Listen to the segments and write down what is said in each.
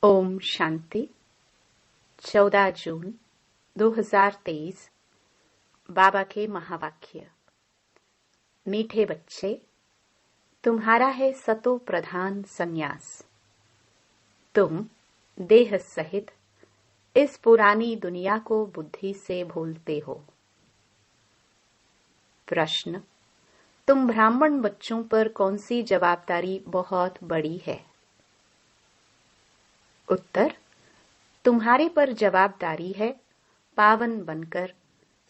ओम शांति। 14 जून 2023। बाबा के महावाक्य। मीठे बच्चे, तुम्हारा है सतो प्रधान संन्यास। तुम देह सहित इस पुरानी दुनिया को बुद्धि से भूलते हो। प्रश्न, तुम ब्राह्मण बच्चों पर कौन सी जवाबदारी बहुत बड़ी है? उत्तर, तुम्हारे पर जवाबदारी है पावन बनकर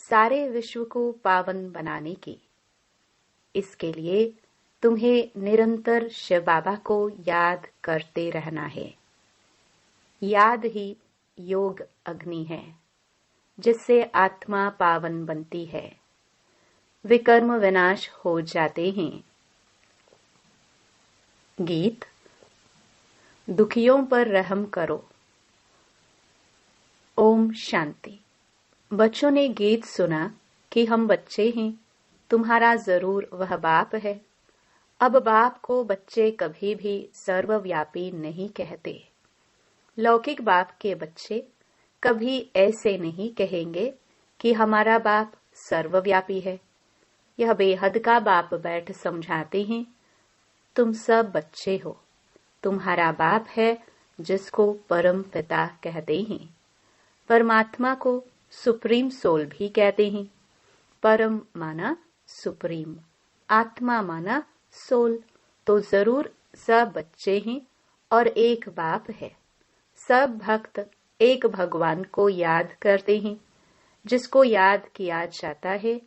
सारे विश्व को पावन बनाने की। इसके लिए तुम्हें निरंतर शिव बाबा को याद करते रहना है। याद ही योग अग्नि है जिससे आत्मा पावन बनती है, विकर्म विनाश हो जाते हैं। गीत। दुखियों पर रहम करो। ओम शांति। बच्चों ने गीत सुना कि हम बच्चे हैं, तुम्हारा जरूर वह बाप है। अब बाप को बच्चे कभी भी सर्वव्यापी नहीं कहते। लौकिक बाप के बच्चे कभी ऐसे नहीं कहेंगे कि हमारा बाप सर्वव्यापी है। यह बेहद का बाप बैठ समझाते हैं, तुम सब बच्चे हो। तुम्हारा बाप है जिसको परम पिता कहते हैं। परमात्मा को सुप्रीम सोल भी कहते हैं। परम माना सुप्रीम, आत्मा माना सोल। तो जरूर सब बच्चे हैं और एक बाप है। सब भक्त एक भगवान को याद करते हैं। जिसको याद किया जाता है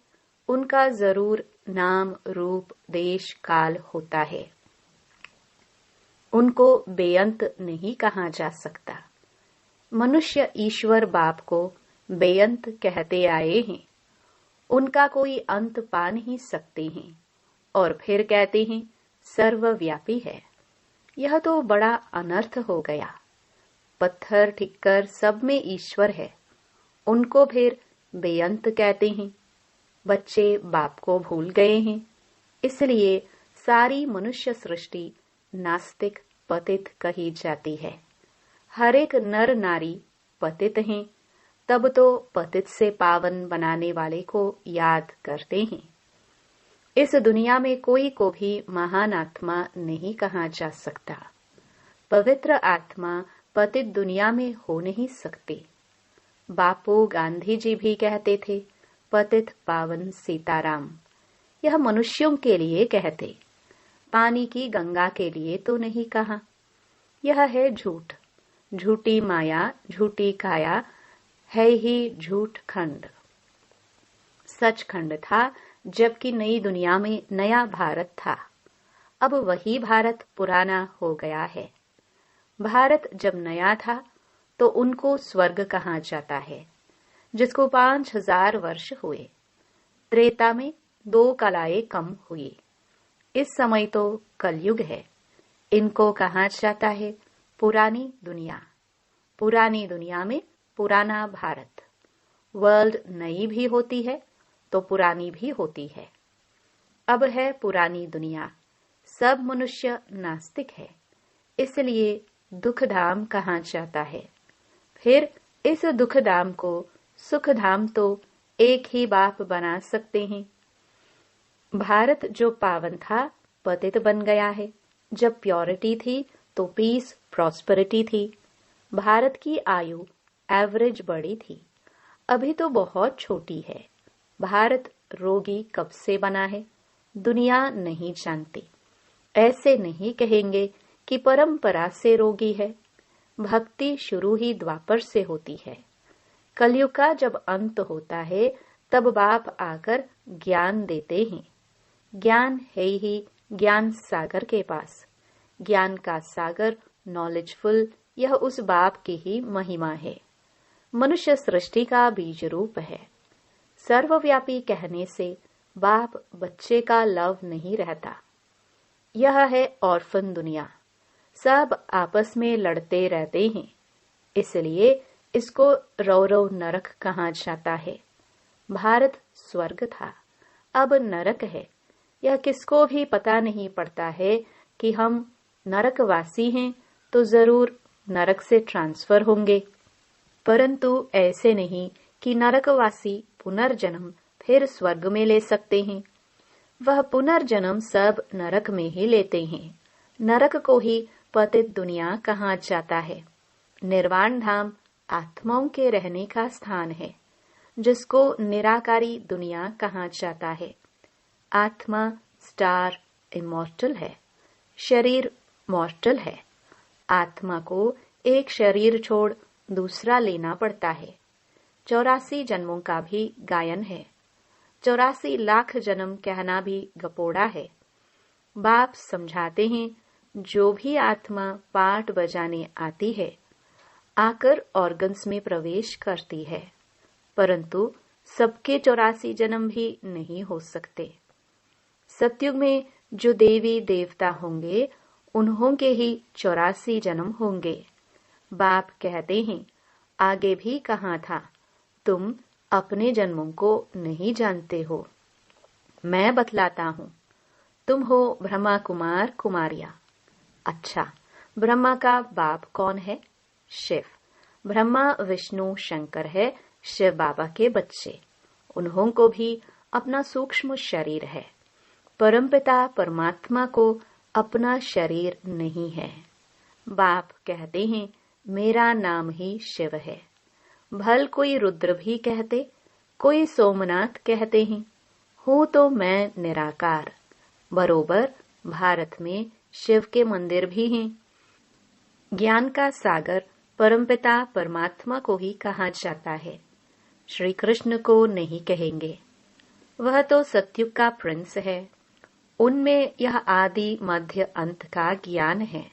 उनका जरूर नाम रूप देश काल होता है। उनको बेअंत नहीं कहा जा सकता। मनुष्य ईश्वर बाप को बेअंत कहते आए हैं। उनका कोई अंत पा नहीं सकते हैं और फिर कहते हैं सर्वव्यापी है। यह तो बड़ा अनर्थ हो गया। पत्थर ठिक्कर सब में ईश्वर है, उनको फिर बेअंत कहते हैं। बच्चे बाप को भूल गए हैं, इसलिए सारी मनुष्य सृष्टि नास्तिक पतित कही जाती है। हर एक नर नारी पतित हैं, तब तो पतित से पावन बनाने वाले को याद करते हैं। इस दुनिया में कोई को भी महान आत्मा नहीं कहा जा सकता। पवित्र आत्मा पतित दुनिया में हो नहीं सकती। बापू गांधी जी भी कहते थे, पतित पावन सीताराम। यह मनुष्यों के लिए कहते, पानी की गंगा के लिए तो नहीं कहा। यह है झूठ, झूठी माया झूठी काया है ही झूठ खंड। सच खंड था जबकि नई दुनिया में नया भारत था। अब वही भारत पुराना हो गया है। भारत जब नया था तो उनको स्वर्ग कहा जाता है, जिसको 5000 वर्ष हुए। त्रेता में 2 कलाएं कम हुई। इस समय तो कलयुग है। इनको कहा जाता है पुरानी दुनिया। पुरानी दुनिया में पुराना भारत। वर्ल्ड नई भी होती है तो पुरानी भी होती है। अब है पुरानी दुनिया। सब मनुष्य नास्तिक है, इसलिए दुखधाम कहा जाता है। फिर इस दुखधाम को सुखधाम तो एक ही बाप बना सकते हैं। भारत जो पावन था पतित बन गया है। जब प्योरिटी थी तो पीस प्रॉस्पेरिटी थी। भारत की आयु एवरेज बड़ी थी, अभी तो बहुत छोटी है। भारत रोगी कब से बना है दुनिया नहीं जानती। ऐसे नहीं कहेंगे कि परंपरा से रोगी है। भक्ति शुरू ही द्वापर से होती है। कलयुग का जब अंत होता है तब बाप आकर ज्ञान देते हैं। ज्ञान है ही ज्ञान सागर के पास। ज्ञान का सागर नॉलेजफुल, यह उस बाप की ही महिमा है। मनुष्य सृष्टि का बीज रूप है। सर्वव्यापी कहने से बाप बच्चे का लव नहीं रहता। यह है ऑर्फन दुनिया। सब आपस में लड़ते रहते हैं, इसलिए इसको रौरव नरक कहा जाता है। भारत स्वर्ग था, अब नरक है। यह किसको भी पता नहीं पड़ता है कि हम नरकवासी हैं तो जरूर नरक से ट्रांसफर होंगे, परंतु ऐसे नहीं कि नरकवासी पुनर्जन्म फिर स्वर्ग में ले सकते हैं। वह पुनर्जन्म सब नरक में ही लेते हैं। नरक को ही पतित दुनिया कहा जाता है। निर्वाण धाम आत्माओं के रहने का स्थान है, जिसको निराकारी दुनिया कहा जाता है। आत्मा स्टार इमॉर्टल है, शरीर मॉर्टल है। आत्मा को एक शरीर छोड़ दूसरा लेना पड़ता है। 84 जन्मों का भी गायन है। 84 लाख जन्म कहना भी गपोड़ा है। बाप समझाते हैं, जो भी आत्मा पाठ बजाने आती है, आकर ऑर्गन्स में प्रवेश करती है, परंतु सबके 84 जन्म भी नहीं हो सकते। सतयुग में जो देवी देवता होंगे, उन्हों के ही 84 जन्म होंगे। बाप कहते हैं, आगे भी कहा था, तुम अपने जन्मों को नहीं जानते हो, मैं बतलाता हूँ। तुम हो ब्रह्मा कुमार कुमारिया। अच्छा, ब्रह्मा का बाप कौन है? शिव। ब्रह्मा विष्णु शंकर है शिव बाबा के बच्चे। उन्हों को भी अपना सूक्ष्म शरीर है। परमपिता परमात्मा को अपना शरीर नहीं है। बाप कहते हैं, मेरा नाम ही शिव है। भल कोई रुद्र भी कहते, कोई सोमनाथ कहते हैं, हूँ तो मैं निराकार। बरोबर भारत में शिव के मंदिर भी हैं। ज्ञान का सागर परमपिता परमात्मा को ही कहा जाता है, श्री कृष्ण को नहीं कहेंगे। वह तो सतयुग का प्रिंस है। उनमें यह आदि मध्य अंत का ज्ञान है।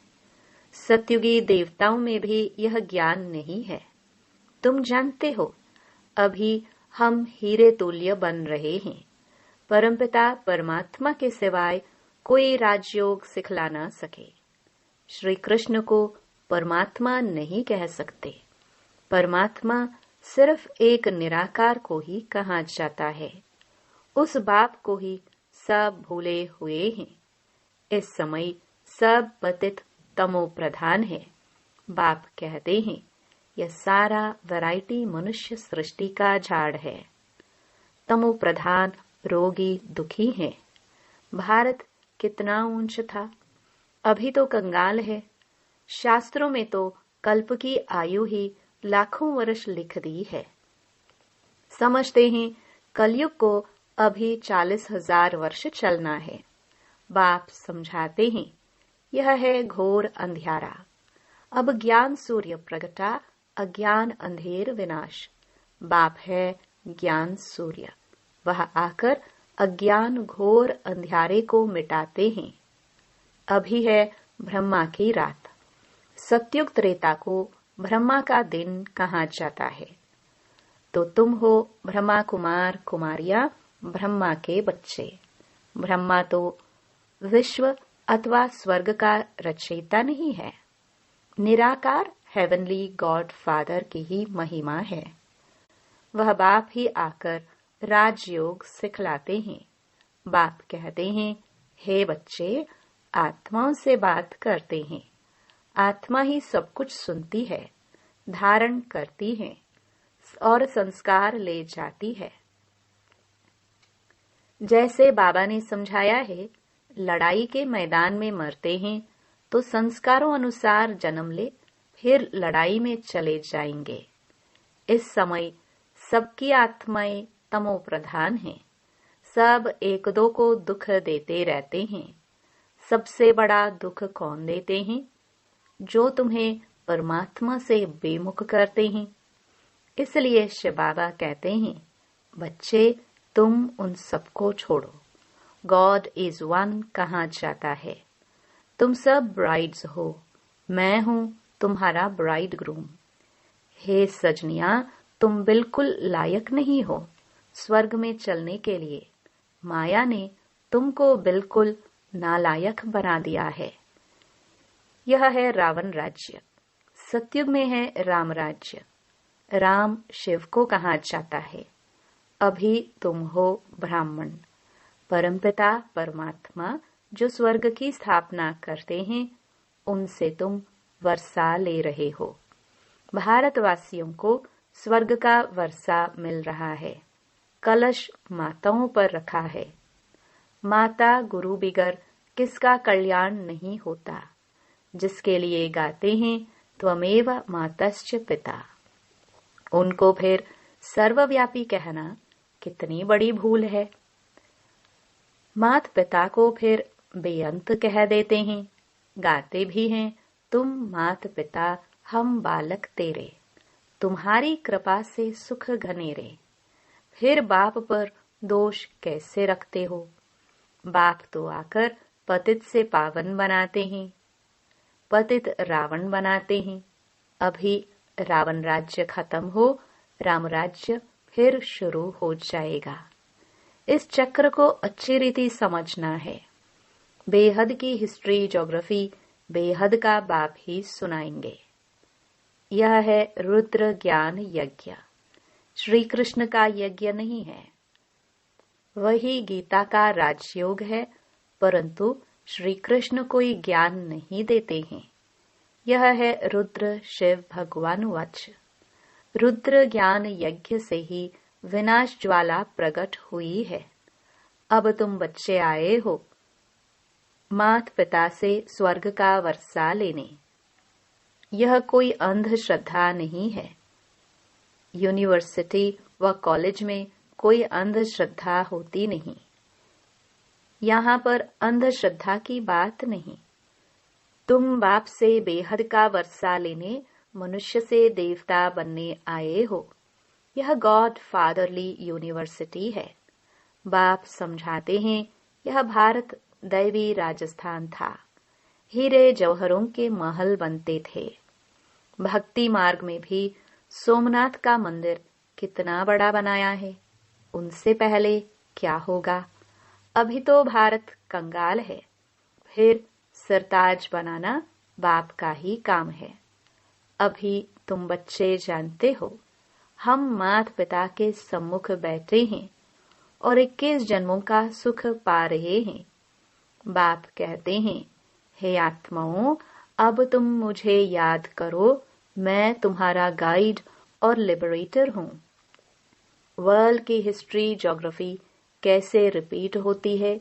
सतयुगी देवताओं में भी यह ज्ञान नहीं है। तुम जानते हो, अभी हम हीरे तुल्य बन रहे हैं। परमपिता परमात्मा के सिवाय कोई राजयोग सिखला ना सके। श्री कृष्ण को परमात्मा नहीं कह सकते। परमात्मा सिर्फ एक निराकार को ही कहा जाता है। उस बाप को ही सब भूले हुए हैं। इस समय सब पतित तमो प्रधान है। बाप कहते हैं, यह सारा वैरायटी मनुष्य सृष्टि का झाड़ है। तमो प्रधान रोगी दुखी है। भारत कितना ऊंच था, अभी तो कंगाल है। शास्त्रों में तो कल्प की आयु ही लाखों वर्ष लिख दी है। समझते हैं कलयुग को अभी 40,000 वर्ष चलना है। बाप समझाते हैं, यह है घोर अंधियारा। अब ज्ञान सूर्य प्रगटा, अज्ञान अंधेर विनाश। बाप है ज्ञान सूर्य, वह आकर अज्ञान घोर अंधियारे को मिटाते हैं। अभी है ब्रह्मा की रात। सतयुग त्रेता को ब्रह्मा का दिन कहा जाता है। तो तुम हो ब्रह्मा कुमार कुमारिया, ब्रह्मा के बच्चे। ब्रह्मा तो विश्व अथवा स्वर्ग का रचयिता नहीं है। निराकार हेवनली गॉड फादर की ही महिमा है। वह बाप ही आकर राजयोग सिखलाते हैं। बाप कहते हैं, हे बच्चे, आत्माओं से बात करते हैं। आत्मा ही सब कुछ सुनती है, धारण करती है और संस्कार ले जाती है। जैसे बाबा ने समझाया है, लड़ाई के मैदान में मरते हैं तो संस्कारों अनुसार जन्म ले, फिर लड़ाई में चले जाएंगे। इस समय सबकी आत्माएं तमो प्रधान हैं। सब एक दो को दुख देते रहते हैं। सबसे बड़ा दुख कौन देते हैं? जो तुम्हें परमात्मा से बेमुख करते हैं। इसलिए शिव बाबा कहते हैं, बच्चे तुम उन सबको छोड़ो। गॉड इज वन कहा जाता है। तुम सब ब्राइड्स हो, मैं हूं तुम्हारा ब्राइड ग्रूम। हे सजनिया, तुम बिल्कुल लायक नहीं हो स्वर्ग में चलने के लिए। माया ने तुमको बिल्कुल नालायक बना दिया है। यह है रावण राज्य। सतयुग में है राम राज्य। राम शिव को कहा जाता है। अभी तुम हो ब्राह्मण। परमपिता परमात्मा जो स्वर्ग की स्थापना करते हैं, उनसे तुम वर्षा ले रहे हो। भारतवासियों को स्वर्ग का वर्षा मिल रहा है। कलश माताओं पर रखा है। माता गुरु बिगर किसका कल्याण नहीं होता, जिसके लिए गाते हैं त्वमेव मातश्च पिता। उनको फिर सर्वव्यापी कहना कितनी बड़ी भूल है। मात पिता को फिर बेअंत कह देते हैं। गाते भी हैं तुम मात पिता हम बालक तेरे, तुम्हारी कृपा से सुख घनेरे। फिर बाप पर दोष कैसे रखते हो। बाप तो आकर पतित से पावन बनाते हैं, पतित रावण बनाते हैं। अभी रावण राज्य खत्म हो, राम राज्य फिर शुरू हो जाएगा। इस चक्र को अच्छी रीति समझना है। बेहद की हिस्ट्री ज्योग्राफी बेहद का बाप ही सुनाएंगे। यह है रुद्र ज्ञान यज्ञ, श्री कृष्ण का यज्ञ नहीं है। वही गीता का राजयोग है, परंतु श्री कृष्ण कोई ज्ञान नहीं देते हैं। यह है रुद्र शिव भगवान वच। रुद्र ज्ञान यज्ञ से ही विनाश ज्वाला प्रकट हुई है। अब तुम बच्चे आए हो मात पिता से स्वर्ग का वर्षा लेने। यह कोई अंधश्रद्धा नहीं है। यूनिवर्सिटी व कॉलेज में कोई अंधश्रद्धा होती नहीं। यहाँ पर अंधश्रद्धा की बात नहीं। तुम बाप से बेहद का वर्षा लेने मनुष्य से देवता बनने आए हो। यह गॉड फादरली यूनिवर्सिटी है। बाप समझाते हैं यह भारत दैवी राजस्थान था। हीरे जौहरों के महल बनते थे। भक्ति मार्ग में भी सोमनाथ का मंदिर कितना बड़ा बनाया है। उनसे पहले क्या होगा। अभी तो भारत कंगाल है। फिर सरताज बनाना बाप का ही काम है। अभी तुम बच्चे जानते हो हम मात पिता के सम्मुख बैठे हैं और 21 जन्मों का सुख पा रहे हैं। बाप कहते हैं हे आत्माओं, अब तुम मुझे याद करो, मैं तुम्हारा गाइड और लिबरेटर हूँ। वर्ल्ड की हिस्ट्री ज्योग्राफी कैसे रिपीट होती है,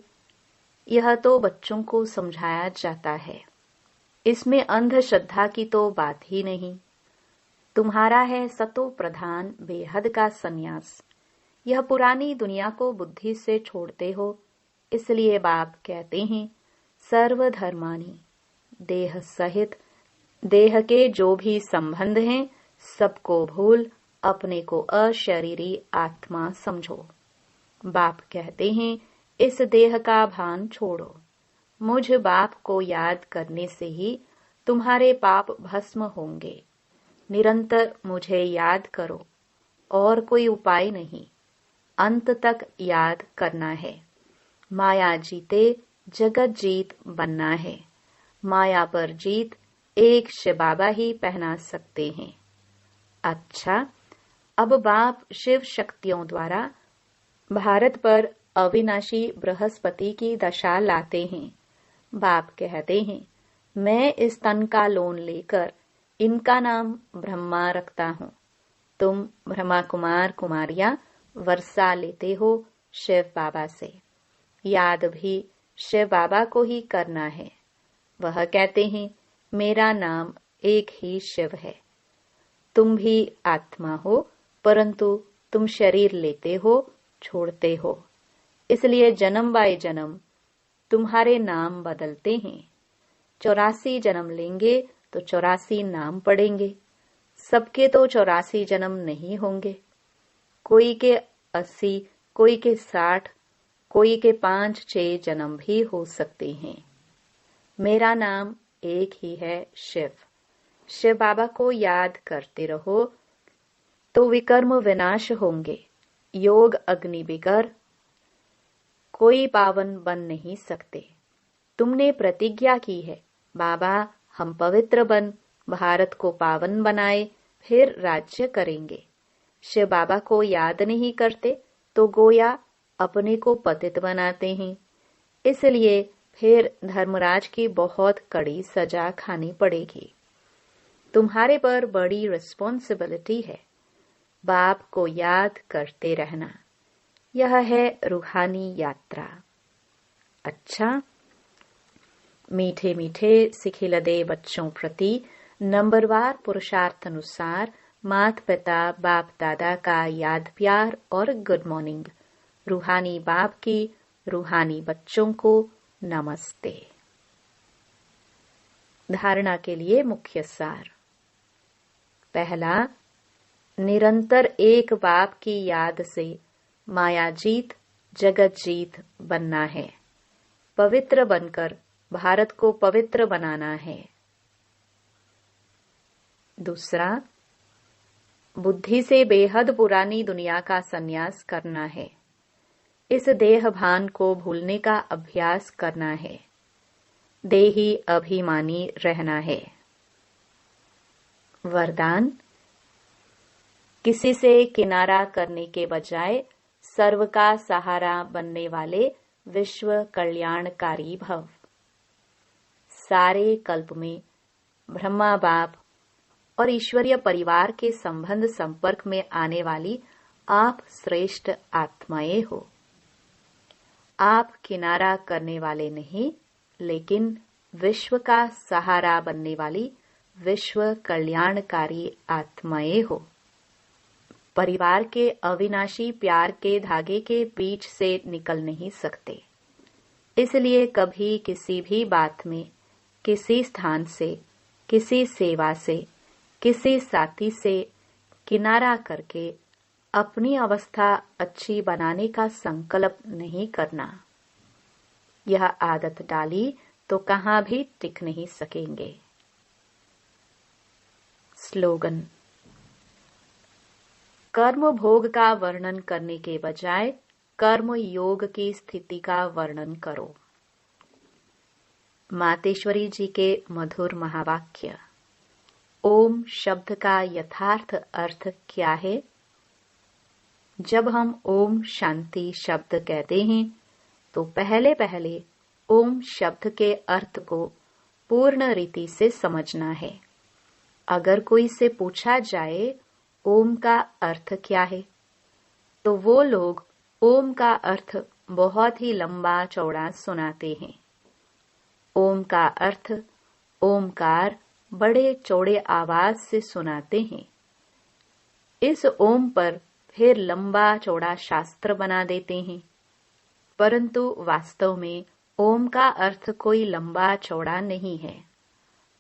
यह तो बच्चों को समझाया जाता है। इसमें अंधश्रद्धा की तो बात ही नहीं। तुम्हारा है सतो प्रधान बेहद का संन्यास। यह पुरानी दुनिया को बुद्धि से छोड़ते हो, इसलिए बाप कहते हैं सर्वधर्मानी, देह सहित देह के जो भी संबंध हैं सबको भूल अपने को अशरीरी आत्मा समझो। बाप कहते हैं इस देह का भान छोड़ो। मुझ बाप को याद करने से ही तुम्हारे पाप भस्म होंगे। निरंतर मुझे याद करो, और कोई उपाय नहीं। अंत तक याद करना है। माया जीते जगत जीत बनना है। माया पर जीत एक शिव बाबा ही पहना सकते हैं। अच्छा, अब बाप शिव शक्तियों द्वारा भारत पर अविनाशी बृहस्पति की दशा लाते हैं। बाप कहते हैं मैं इस तन का लोन लेकर इनका नाम ब्रह्मा रखता हूँ। तुम ब्रह्मा कुमार कुमारियां वर्षा लेते हो शिव बाबा से। याद भी शिव बाबा को ही करना है। वह कहते हैं मेरा नाम एक ही शिव है। तुम भी आत्मा हो, परंतु तुम शरीर लेते हो, छोड़ते हो। इसलिए जन्म बाय जन्म तुम्हारे नाम बदलते हैं। 84 जन्म लेंगे तो 84 नाम पड़ेंगे। सबके तो 84 जन्म नहीं होंगे। कोई के 80, कोई के 60, कोई के 5-6 जन्म भी हो सकते हैं। मेरा नाम एक ही है शिव। शिव बाबा को याद करते रहो तो विकर्म विनाश होंगे। योग अग्नि बिगर कोई पावन बन नहीं सकते। तुमने प्रतिज्ञा की है बाबा हम पवित्र बन भारत को पावन बनाए, फिर राज्य करेंगे। शिव बाबा को याद नहीं करते तो गोया अपने को पतित बनाते हैं। इसलिए फिर धर्मराज की बहुत कड़ी सजा खानी पड़ेगी। तुम्हारे पर बड़ी रिस्पॉन्सिबिलिटी है। बाप को याद करते रहना, यह है रूहानी यात्रा। अच्छा, मीठे मीठे सिखिलदे बच्चों प्रति नंबरवार पुरुषार्थ अनुसार माता पिता बाप दादा का याद प्यार और गुड मॉर्निंग। रूहानी बाप की रूहानी बच्चों को नमस्ते। धारणा के लिए मुख्य सार। पहला, निरंतर एक बाप की याद से माया जीत जगत जीत बनना है। पवित्र बनकर भारत को पवित्र बनाना है। दूसरा, बुद्धि से बेहद पुरानी दुनिया का संन्यास करना है। इस देह भान को भूलने का अभ्यास करना है। देही अभिमानी रहना है। वरदान, किसी से किनारा करने के बजाय सर्व का सहारा बनने वाले विश्व कल्याणकारी भव। सारे कल्प में ब्रह्मा बाप और ईश्वरीय परिवार के संबंध संपर्क में आने वाली आप श्रेष्ठ आत्माएं हो। आप किनारा करने वाले नहीं, लेकिन विश्व का सहारा बनने वाली विश्व कल्याणकारी आत्माएं हो। परिवार के अविनाशी प्यार के धागे के बीच से निकल नहीं सकते, इसलिए कभी किसी भी बात में, किसी स्थान से, किसी सेवा से, किसी साथी से किनारा करके अपनी अवस्था अच्छी बनाने का संकल्प नहीं करना। यह आदत डाली तो कहां भी टिक नहीं सकेंगे। स्लोगन, कर्म भोग का वर्णन करने के बजाय कर्म योग की स्थिति का वर्णन करो। मातेश्वरी जी के मधुर महावाक्य। ओम शब्द का यथार्थ अर्थ क्या है? जब हम ओम शांति शब्द कहते हैं तो पहले पहले ओम शब्द के अर्थ को पूर्ण रीति से समझना है। अगर कोई से पूछा जाए ओम का अर्थ क्या है, तो वो लोग ओम का अर्थ बहुत ही लंबा चौड़ा सुनाते हैं। ओम का अर्थ ओमकार बड़े चौड़े आवाज से सुनाते हैं। इस ओम पर फिर लंबा चौड़ा शास्त्र बना देते हैं, परंतु वास्तव में ओम का अर्थ कोई लंबा चौड़ा नहीं है।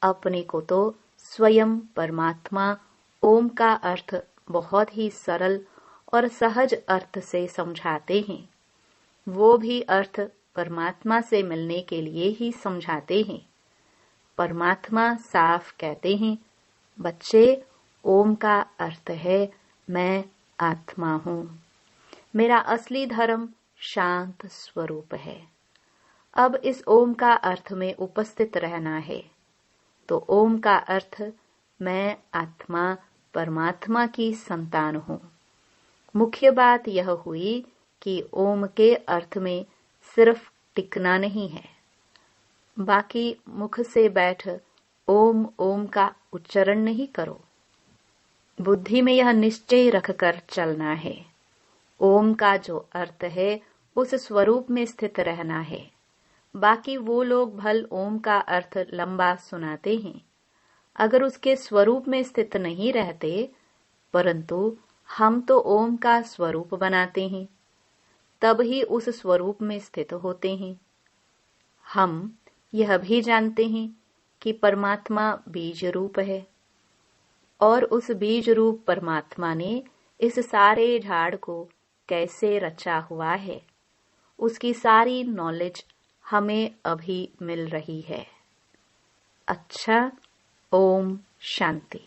अपने को तो स्वयं परमात्मा ओम का अर्थ बहुत ही सरल और सहज अर्थ से समझाते हैं। वो भी अर्थ परमात्मा से मिलने के लिए ही समझाते हैं। परमात्मा साफ कहते हैं, बच्चे, ओम का अर्थ है मैं आत्मा हूँ। मेरा असली धर्म शांत स्वरूप है। अब इस ओम का अर्थ में उपस्थित रहना है। तो ओम का अर्थ मैं आत्मा परमात्मा की संतान हूँ। मुख्य बात यह हुई कि ओम के अर्थ में सिर्फ टिकना नहीं है, बाकी मुख से बैठ ओम ओम का उच्चारण नहीं करो। बुद्धि में यह निश्चय रखकर चलना है। ओम का जो अर्थ है उस स्वरूप में स्थित रहना है। बाकी वो लोग भल ओम का अर्थ लंबा सुनाते हैं, अगर उसके स्वरूप में स्थित नहीं रहते, परंतु हम तो ओम का स्वरूप बनाते हैं, तब ही उस स्वरूप में स्थित होते हैं। हम यह भी जानते हैं कि परमात्मा बीज रूप है और उस बीज रूप परमात्मा ने इस सारे झाड़ को कैसे रचा हुआ है, उसकी सारी नॉलेज हमें अभी मिल रही है। अच्छा, ओम शांति।